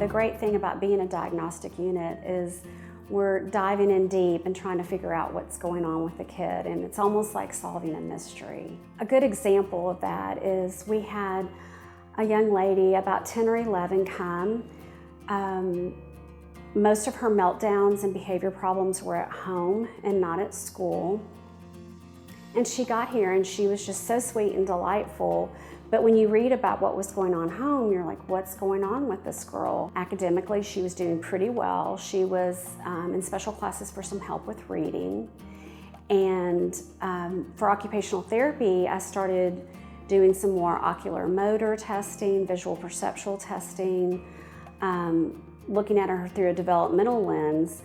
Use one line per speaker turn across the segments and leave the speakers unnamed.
The great thing about being a diagnostic unit is we're diving in deep and trying to figure out what's going on with the kid, and it's almost like solving a mystery. A good example of that is we had a young lady, about 10 or 11, come. Most of her meltdowns and behavior problems were at home and not at school. And she got here and she was just so sweet and delightful. But when you read about what was going on home, you're like, what's going on with this girl? Academically, she was doing pretty well. She was in special classes for some help with reading. And for occupational therapy, I started doing some more ocular motor testing, visual perceptual testing, looking at her through a developmental lens.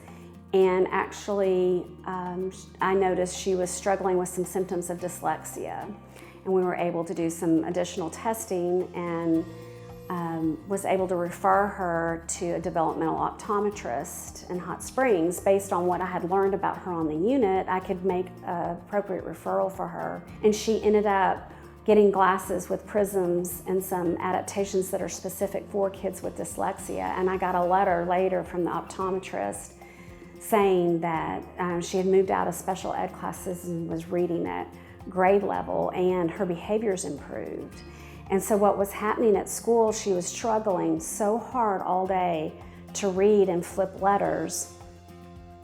And actually, I noticed she was struggling with some symptoms of dyslexia. And we were able to do some additional testing and was able to refer her to a developmental optometrist in Hot Springs. Based on what I had learned about her on the unit, I could make an appropriate referral for her. And she ended up getting glasses with prisms and some adaptations that are specific for kids with dyslexia. And I got a letter later from the optometrist saying that she had moved out of special ed classes and was reading at grade level, and her behaviors improved. And so what was happening at school, she was struggling so hard all day to read and flip letters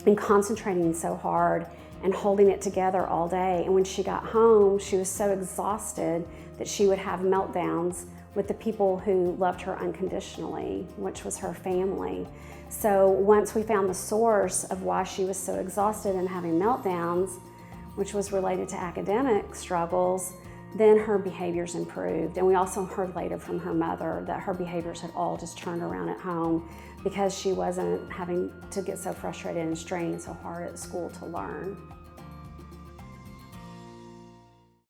and concentrating so hard and holding it together all day. And when she got home, she was so exhausted that she would have meltdowns with the people who loved her unconditionally, which was her family. So once we found the source of why she was so exhausted and having meltdowns, which was related to academic struggles, then her behaviors improved. And we also heard later from her mother that her behaviors had all just turned around at home because she wasn't having to get so frustrated and straining so hard at school to learn.